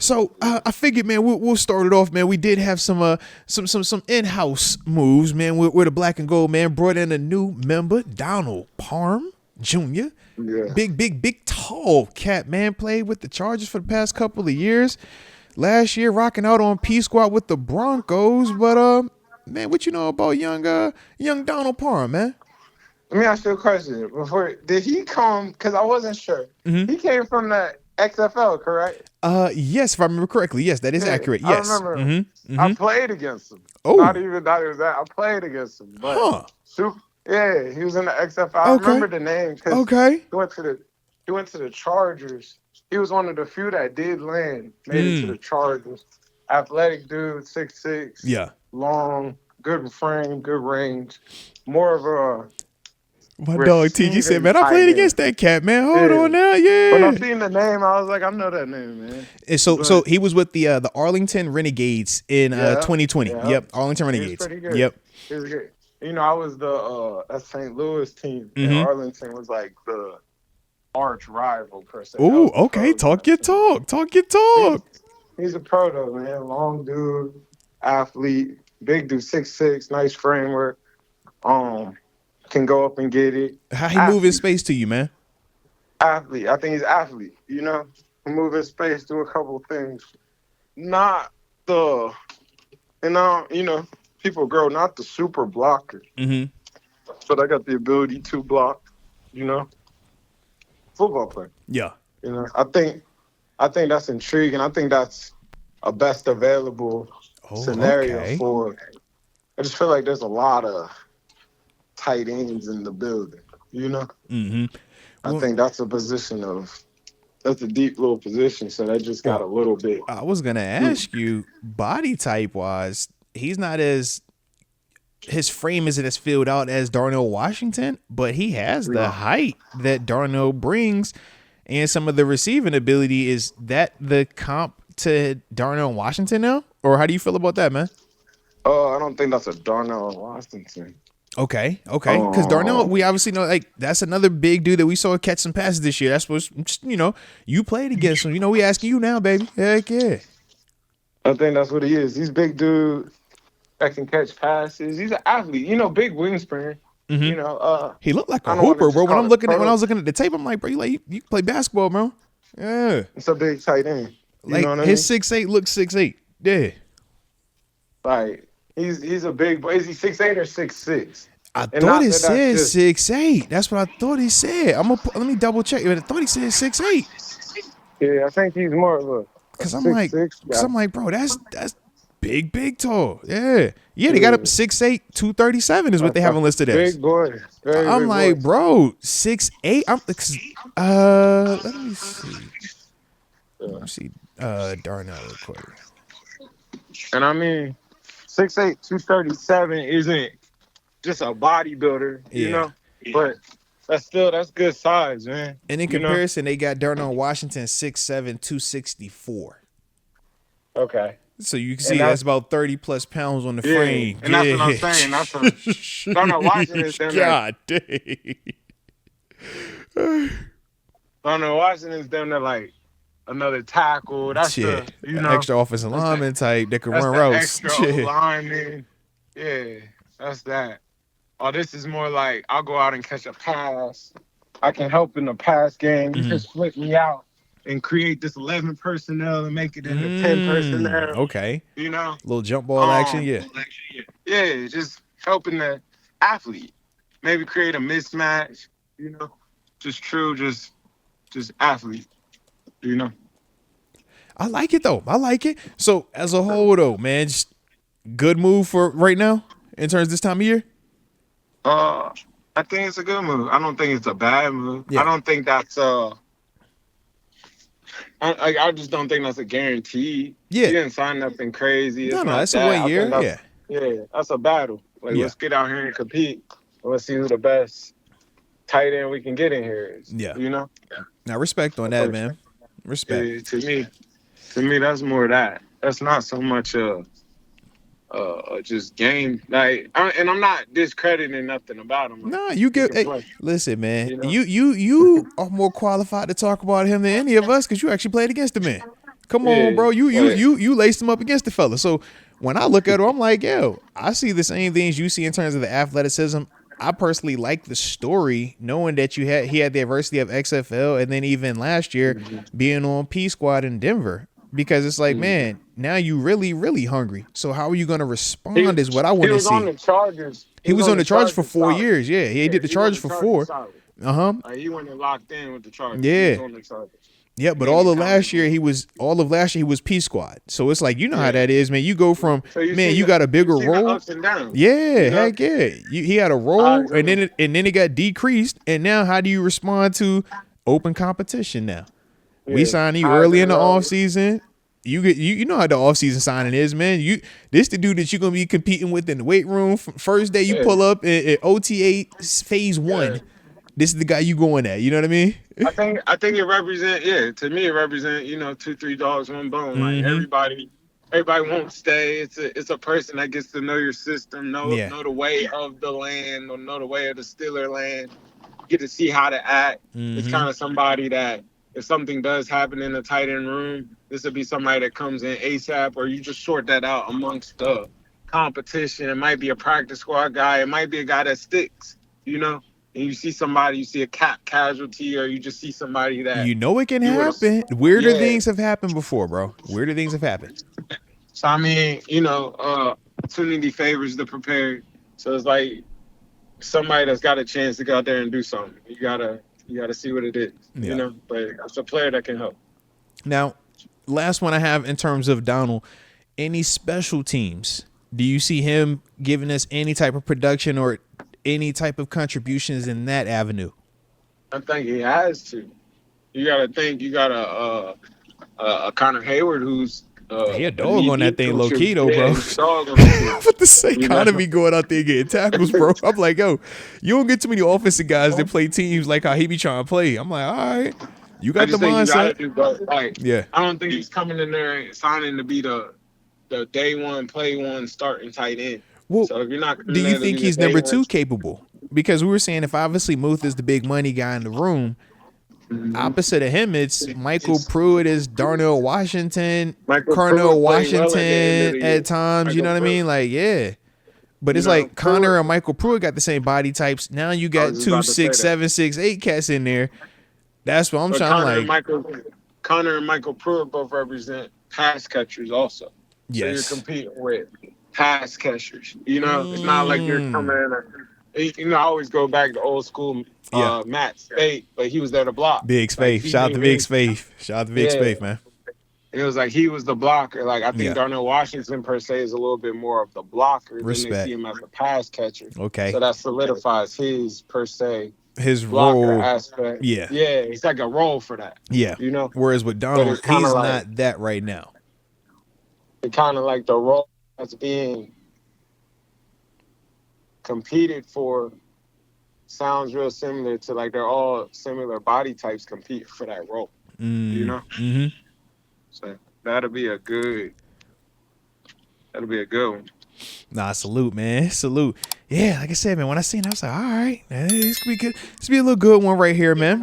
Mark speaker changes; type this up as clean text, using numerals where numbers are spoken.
Speaker 1: So I figured, man, we'll start it off, man. We did have some in-house moves, man. We're the black and gold, man. Brought in a new member, Donald Parham Jr.
Speaker 2: Yeah.
Speaker 1: Big, tall cat, man. Played with the Chargers for the past couple of years. Last year, rocking out on P Squad with the Broncos. But man, what you know about young Donald Parham, man?
Speaker 2: Let me ask you a question. Did he come? Because I wasn't sure.
Speaker 1: Mm-hmm.
Speaker 2: He came from the XFL, correct?
Speaker 1: Yes, if I remember correctly. Yes, that is accurate. Yes.
Speaker 2: I remember.
Speaker 1: Mm-hmm.
Speaker 2: I played against him.
Speaker 1: Oh.
Speaker 2: Not even that it was that. I played against him. But yeah, he was in the XFL. I remember the name because he went to the Chargers. He was one of the few that did land, made it to the Chargers. Athletic dude, 6'6".
Speaker 1: Yeah.
Speaker 2: Long, good frame, good range. More of a
Speaker 1: my dog TG said, man, I played against that cat, man. Hold on now, yeah.
Speaker 2: When I seen the name, I was like, I know that name, man.
Speaker 1: And so he was with the Arlington Renegades in 2020. Yep, Arlington Renegades.
Speaker 2: He was pretty good.
Speaker 1: Yep.
Speaker 2: He was good. You know, I was the St. Louis team, and Arlington was like the arch rival per se.
Speaker 1: Ooh, okay. Talk your talk.
Speaker 2: He's a pro though, man. Long dude, athlete, big dude, 6'6", nice framework. Can go up and get it.
Speaker 1: How he move in space to you, man?
Speaker 2: Athlete. I think he's athlete. You know, move in space, do a couple things. Not the, people grow, not the super blocker. Mm-hmm. But I got the ability to block. Football player.
Speaker 1: Yeah.
Speaker 2: I think that's intriguing. I think that's a best available scenario for. I just feel like there's a lot of tight ends in the building,
Speaker 1: Mm-hmm.
Speaker 2: I think that's a deep little position, so that just got a little bit.
Speaker 1: I was gonna ask you, body type wise, he's not his frame isn't as filled out as Darnell Washington, but he has the height that Darnell brings and some of the receiving ability. Is that the comp to Darnell Washington now? Or how do you feel about that, man?
Speaker 2: I don't think that's a Darnell Washington.
Speaker 1: Okay. Because Darnell, we obviously know, like, that's another big dude that we saw catch some passes this year. That's what, you played against him. We asking you now, baby. Heck yeah.
Speaker 2: I think that's what he is. He's big dude that can catch passes. He's an athlete. Big wingspan. Mm-hmm.
Speaker 1: He looked like a hooper, bro. When I was looking at the tape, I'm like, bro, you play basketball, bro. Yeah.
Speaker 2: It's a big tight end.
Speaker 1: Like, his 6'8" looks 6'8". Yeah.
Speaker 2: Like, he's a big boy. Is he 6'8" or 6'6"?
Speaker 1: I thought it said 6'8". That's what I thought he said. let me double check. I thought he said 6'8".
Speaker 2: Yeah, I think he's more of a.
Speaker 1: Cause I'm like, bro, that's big, tall. Yeah. They got up 6'8", 237 is what they have him listed as.
Speaker 2: Big boy.
Speaker 1: I'm like, bro, 6'8". Let me see. Let me see. Darnell real quick.
Speaker 2: And I mean, 6'8", 237 isn't just a bodybuilder, but that's good size, man.
Speaker 1: And in comparison, they got Darnell Washington 6'7", 264.
Speaker 2: Okay.
Speaker 1: So you can see that's about 30 plus pounds on the frame.
Speaker 2: And that's what I'm saying. That's Darnell Washington is down there.
Speaker 1: God dang.
Speaker 2: Darnell Washington is down there like another tackle. That's the
Speaker 1: extra offensive lineman type that can run routes.
Speaker 2: Extra lineman. Yeah, that's that. Oh, this is more like I'll go out and catch a pass. I can help in the pass game. You can split me out and create this 11 personnel and make it into 10 personnel.
Speaker 1: Okay. Little jump ball action, yeah.
Speaker 2: Yeah, just helping the athlete. Maybe create a mismatch, Just athlete,
Speaker 1: I like it, though. I like it. So, as a whole, though, man, just good move for right now in terms of this time of year?
Speaker 2: I think it's a good move. I don't think it's a bad move. Yeah. I don't think that's I just don't think that's a guarantee.
Speaker 1: Yeah.
Speaker 2: You didn't sign nothing crazy.
Speaker 1: No, that's a 1 year.
Speaker 2: Yeah, that's a battle. Let's get out here and compete. Let's see who the best tight end we can get in here is.
Speaker 1: Yeah.
Speaker 2: Yeah.
Speaker 1: Now, respect on that, man. Respect.
Speaker 2: Yeah, to me, that's more of that. That's not so much just game. Like, and I'm not discrediting nothing about him.
Speaker 1: No, you get. Hey, listen, man. You are more qualified to talk about him than any of us because you actually played against the man. Come on, bro. You laced him up against the fella. So when I look at him, I'm like, yo, I see the same things you see in terms of the athleticism. I personally like the story, knowing that he had the adversity of XFL, and then even last year being on P Squad in Denver, because it's like, man, now you really, really hungry. So how are you going to respond? Is what I want to see.
Speaker 2: He was on the Chargers.
Speaker 1: He was on the Chargers for 4 years. Yeah, he did the Chargers for 4.
Speaker 2: He went and locked in with the Chargers.
Speaker 1: Yeah.
Speaker 2: He was on the Chargers.
Speaker 1: Yeah, but all of last year he was P Squad. So it's like, you know how that is, man. You go from you got a bigger role.
Speaker 2: Ups and downs,
Speaker 1: yeah, heck yeah. he had a role, and then it got decreased. And now how do you respond to open competition now? Yeah. We signed you early in the offseason. You know how the offseason signing is, man. This the dude that you're gonna be competing with in the weight room. First day you pull up at OTA phase 1. This is the guy you going at. You know what I mean?
Speaker 2: I think it represent. Yeah, to me it represent. $2-3 dogs, one bone. Like everybody won't stay. It's a person that gets to know your system, know the way of the land, or know the way of the Steeler land. Get to see how to act. It's kind of somebody that if something does happen in the tight end room, this would be somebody that comes in ASAP, or you just sort that out amongst the competition. It might be a practice squad guy. It might be a guy that sticks. And you see somebody, you see a cap casualty, or you just see somebody that...
Speaker 1: it can happen. Weirder things have happened before, bro. Weirder things have happened.
Speaker 2: So, I mean, opportunity favors the prepared. So it's like somebody that's got a chance to go out there and do something. You gotta see what it is, But it's a player that can help.
Speaker 1: Now, last one I have in terms of Donald, any special teams? Do you see him giving us any type of production or any type of contributions in that avenue?
Speaker 2: I think he has to. You got to think. You got a Connor Hayward who's
Speaker 1: he a dog on that thing, low key though, bro. I'm about to say Connor be going out there getting tackles, bro. I'm like, yo, you don't get too many offensive guys that play teams like how he be trying to play. I'm like, all right, you got the mindset.
Speaker 2: I don't think he's coming in there signing to be the day one, play one, starting tight end.
Speaker 1: Well,
Speaker 2: so if you're not,
Speaker 1: do you think he's number 2 capable? Because we were saying if obviously Muth is the big money guy in the room, opposite of him, it's Michael Pruitt is Darnell Washington, Carnell Washington at times. You know what I mean? Like, yeah. But it's like Connor and Michael Pruitt got the same body types. Now you got 2 6'7", 6'8" cats in there. That's what I'm trying to
Speaker 2: Connor and Michael Pruitt both represent pass catchers also.
Speaker 1: Yes.
Speaker 2: So you're competing with pass catchers. It's not like you're coming in. I always go back to old school Matt Spade, but he was there to block.
Speaker 1: Big Space. Shout out to Big Space. Shout out to Big Space, man.
Speaker 2: It was like he was the blocker. Like I think Darnell Washington per se is a little bit more of the blocker.
Speaker 1: Respect.
Speaker 2: Than they see him as a pass catcher.
Speaker 1: Okay.
Speaker 2: So that solidifies his per se.
Speaker 1: His role
Speaker 2: aspect.
Speaker 1: Yeah.
Speaker 2: Yeah, he's like a role for that.
Speaker 1: Yeah. Whereas with Donald, he's not that right now.
Speaker 2: It's kind of like the role that's being competed for sounds real similar to like they're all similar body types compete for that role.
Speaker 1: Mm-hmm.
Speaker 2: So that'll be a good one.
Speaker 1: Nah, salute, man. Salute. Yeah, like I said, man, when I seen it, I was like, all right, this could be good. This could be a little good one right here, man.